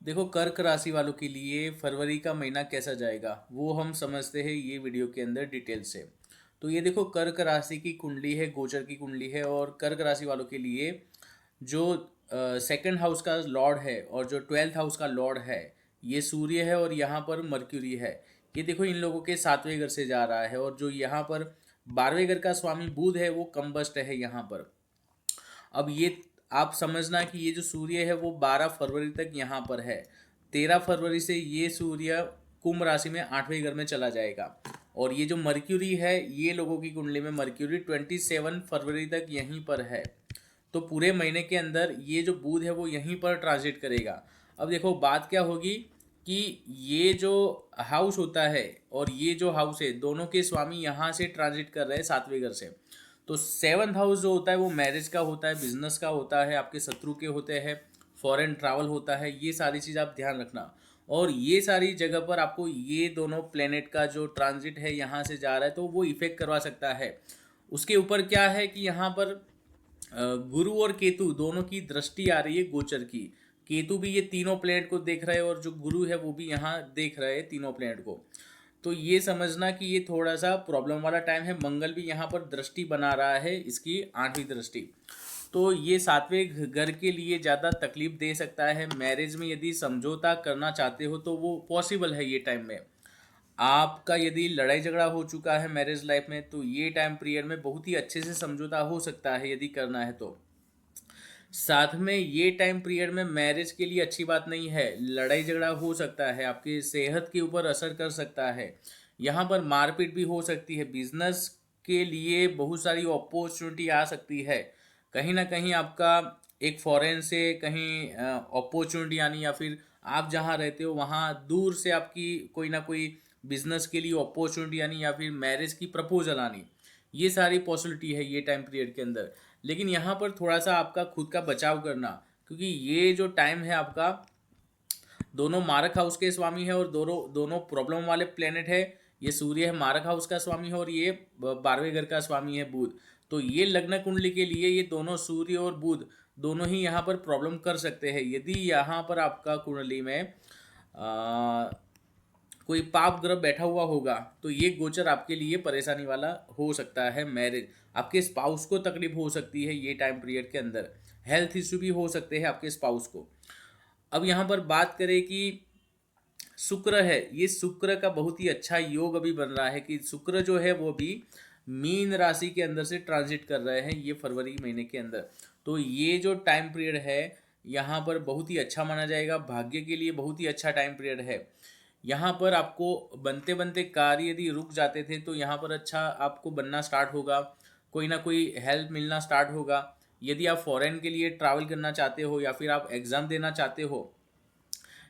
देखो, कर्क राशि वालों के लिए फरवरी का महीना कैसा जाएगा वो हम समझते हैं ये वीडियो के अंदर डिटेल से। तो ये देखो, कर्क राशि की कुंडली है, गोचर की कुंडली है, और कर्क राशि वालों के लिए जो सेकंड हाउस का लॉर्ड है और जो ट्वेल्थ हाउस का लॉर्ड है, ये सूर्य है और यहाँ पर मर्क्यूरी है। ये देखो, इन लोगों के सातवें घर से जा रहा है, और जो यहाँ पर बारहवें घर का स्वामी बुध है वो कंबस्ट है यहाँ पर। अब ये आप समझना कि ये जो सूर्य है वो 12 फरवरी तक यहाँ पर है। 13 फरवरी से ये सूर्य कुंभ राशि में 8वें घर में चला जाएगा। और ये जो मर्क्यूरी है, ये लोगों की कुंडली में मर्क्यूरी 27 फरवरी तक यहीं पर है। तो पूरे महीने के अंदर ये जो बुध है वो यहीं पर ट्रांजिट करेगा। अब देखो, बात क्या होगी कि ये जो हाउस होता है और ये जो हाउस है, दोनों के स्वामी यहाँ से ट्रांजिट कर रहे हैं सातवें घर से। तो सेवन्थ हाउस जो होता है वो मैरिज का होता है, बिजनेस का होता है, आपके शत्रु के होते हैं, फॉरेन ट्रैवल होता है। ये सारी चीज़ आप ध्यान रखना। और ये सारी जगह पर आपको ये दोनों प्लेनेट का जो ट्रांजिट है यहाँ से जा रहा है तो वो इफेक्ट करवा सकता है। उसके ऊपर क्या है कि यहाँ पर गुरु और केतु दोनों की दृष्टि आ रही है गोचर की। केतु भी ये तीनों प्लेनेट को देख रहा है और जो गुरु है वो भी यहाँ देख रहा है तीनों प्लेनेट को। तो ये समझना कि ये थोड़ा सा प्रॉब्लम वाला टाइम है। मंगल भी यहाँ पर दृष्टि बना रहा है, इसकी 8वीं दृष्टि। तो ये सातवें घर के लिए ज़्यादा तकलीफ दे सकता है। मैरिज में यदि समझौता करना चाहते हो तो वो पॉसिबल है ये टाइम में। आपका यदि लड़ाई झगड़ा हो चुका है मैरिज लाइफ में तो ये टाइम पीरियड में बहुत ही अच्छे से समझौता हो सकता है यदि करना है तो। साथ में ये टाइम पीरियड में मैरिज के लिए अच्छी बात नहीं है, लड़ाई झगड़ा हो सकता है, आपकी सेहत के ऊपर असर कर सकता है, यहाँ पर मारपीट भी हो सकती है। बिजनेस के लिए बहुत सारी अपॉर्चुनिटी आ सकती है। कहीं ना कहीं आपका एक फॉरेन से कहीं अपॉर्चुनिटी आनी, या फिर आप जहाँ रहते हो वहाँ दूर से आपकी कोई ना कोई बिजनेस के लिए अपॉर्चुनिटी आनी, या फिर मैरिज की प्रपोजल आनी। ये सारी पॉसिबिलिटी है ये टाइम पीरियड के अंदर। लेकिन यहाँ पर थोड़ा सा आपका खुद का बचाव करना, क्योंकि ये जो टाइम है आपका, दोनों मारक हाउस के स्वामी है और दोनों दोनों प्रॉब्लम वाले प्लेनेट है। ये सूर्य है मारक हाउस का स्वामी है और ये 12वें घर का स्वामी है बुध। तो ये लग्न कुंडली के लिए ये दोनों सूर्य और बुध दोनों ही यहाँ पर प्रॉब्लम कर सकते हैं। यदि यहाँ पर आपका कुंडली में कोई पाप ग्रह बैठा हुआ होगा तो ये गोचर आपके लिए परेशानी वाला हो सकता है। मैरिज, आपके स्पाउस को तकलीफ हो सकती है ये टाइम पीरियड के अंदर। हेल्थ इश्यू भी हो सकते हैं आपके स्पाउस को। अब यहाँ पर बात करें कि शुक्र है, ये शुक्र का बहुत ही अच्छा योग अभी बन रहा है कि शुक्र जो है वो भी मीन राशि के अंदर से ट्रांजिट कर रहे हैं ये फरवरी महीने के अंदर। तो ये जो टाइम पीरियड है यहाँ पर बहुत ही अच्छा माना जाएगा, भाग्य के लिए बहुत ही अच्छा टाइम पीरियड है। यहाँ पर आपको बनते बनते कार्य यदि रुक जाते थे तो यहाँ पर अच्छा आपको बनना स्टार्ट होगा, कोई ना कोई हेल्प मिलना स्टार्ट होगा। यदि आप फॉरेन के लिए ट्रैवल करना चाहते हो, या फिर आप एग्ज़ाम देना चाहते हो,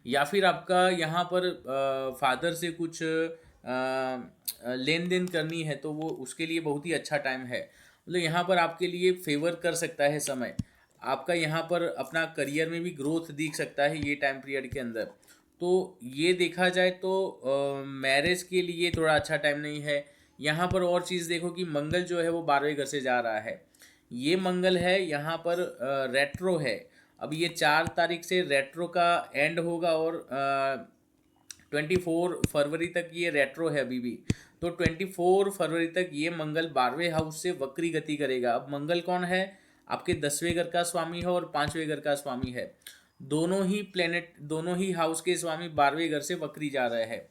या फिर आपका यहाँ पर फादर से कुछ लेन देन करनी है तो वो उसके लिए बहुत ही अच्छा टाइम है। मतलब यहाँ पर आपके लिए फेवर कर सकता है समय। आपका यहाँ पर अपना करियर में भी ग्रोथ दिख सकता है ये टाइम पीरियड के अंदर। तो ये देखा जाए तो मैरिज के लिए थोड़ा अच्छा टाइम नहीं है। यहाँ पर और चीज़ देखो कि मंगल जो है वो 12वें घर से जा रहा है। ये मंगल है यहाँ पर रेट्रो है। अब ये 4 तारीख से रेट्रो का एंड होगा और 24 फरवरी तक ये रेट्रो है अभी भी। तो 24 फरवरी तक ये मंगल 12वें हाउस से वक्री गति करेगा। अब मंगल कौन है? आपके 10वें घर का स्वामी है और 5वें घर का स्वामी है। दोनों ही प्लेनेट, दोनों ही हाउस के स्वामी 12वें घर से वक्री जा रहे हैं।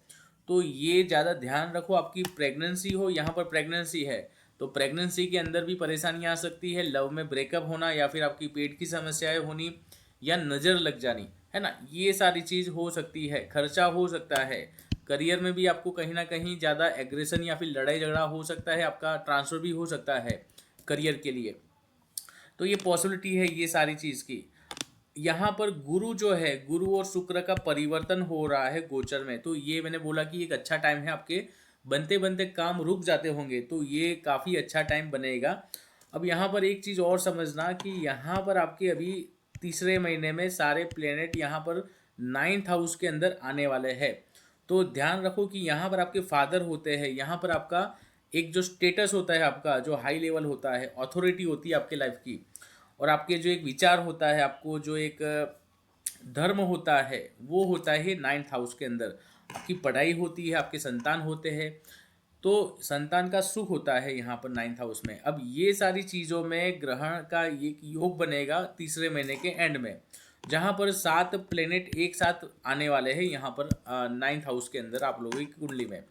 तो ये ज़्यादा ध्यान रखो, आपकी प्रेगनेंसी हो, यहाँ पर प्रेगनेंसी है तो प्रेगनेंसी के अंदर भी परेशानी आ सकती है। लव में ब्रेकअप होना, या फिर आपकी पेट की समस्याएं होनी, या नज़र लग जानी, है ना, ये सारी चीज़ हो सकती है। खर्चा हो सकता है। करियर में भी आपको कहीं ना कहीं ज़्यादा एग्रेशन या फिर लड़ाई झगड़ा हो सकता है, आपका ट्रांसफ़र भी हो सकता है करियर के लिए। तो ये पॉसिबिलिटी है ये सारी चीज़ की। यहाँ पर गुरु जो है, गुरु और शुक्र का परिवर्तन हो रहा है गोचर में। तो ये मैंने बोला कि एक अच्छा टाइम है। आपके बनते बनते काम रुक जाते होंगे तो ये काफ़ी अच्छा टाइम बनेगा। अब यहाँ पर एक चीज़ और समझना कि यहाँ पर आपके अभी तीसरे महीने में सारे प्लेनेट यहाँ पर 9th हाउस के अंदर आने वाले हैं। तो ध्यान रखो कि यहाँ पर आपके फादर होते हैं, यहाँ पर आपका एक जो स्टेटस होता है, आपका जो हाई लेवल होता है, अथॉरिटी होती है आपके लाइफ की, और आपके जो एक विचार होता है, आपको जो एक धर्म होता है वो होता है 9th हाउस के अंदर। आपकी पढ़ाई होती है, आपके संतान होते हैं, तो संतान का सुख होता है यहाँ पर 9th हाउस में। अब ये सारी चीज़ों में ग्रहण का एक योग बनेगा तीसरे महीने के एंड में, जहाँ पर 7 प्लेनेट एक साथ आने वाले हैं यहाँ पर 9th हाउस के अंदर आप लोगों की कुंडली में।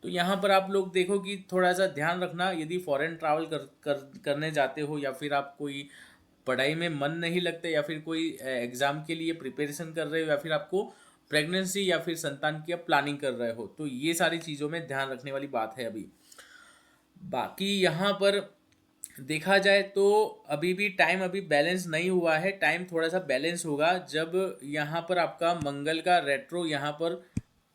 तो यहाँ पर आप लोग देखो कि थोड़ा सा ध्यान रखना, यदि फॉरेन ट्रैवल करने जाते हो, या फिर आप कोई पढ़ाई में मन नहीं लगता, या फिर कोई एग्ज़ाम के लिए प्रिपरेशन कर रहे हो, या फिर आपको प्रेगनेंसी या फिर संतान की आप प्लानिंग कर रहे हो, तो ये सारी चीज़ों में ध्यान रखने वाली बात है अभी। बाकी यहाँ पर देखा जाए तो अभी भी टाइम अभी बैलेंस नहीं हुआ है। टाइम थोड़ा सा बैलेंस होगा जब यहाँ पर आपका मंगल का रेट्रो यहाँ पर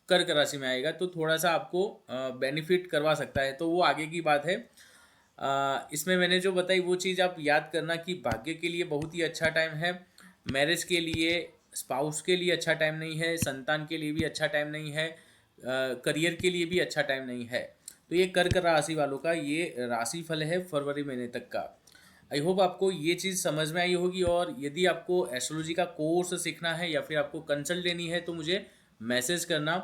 कर्क राशि में आएगा, तो थोड़ा सा आपको बेनिफिट करवा सकता है, तो वो आगे की बात है। इसमें मैंने जो बताई वो चीज़ आप याद करना कि भाग्य के लिए बहुत ही अच्छा टाइम है, मैरिज के लिए, स्पाउस के लिए अच्छा टाइम नहीं है, संतान के लिए भी अच्छा टाइम नहीं है, करियर के लिए भी अच्छा टाइम नहीं है। तो ये कर्क राशि वालों का ये राशि फल है फरवरी महीने तक का। आई होप आपको ये चीज़ समझ में आई होगी, और यदि आपको एस्ट्रोलॉजी का कोर्स सीखना है या फिर आपको कंसल्ट लेनी है तो मुझे मैसेज करना।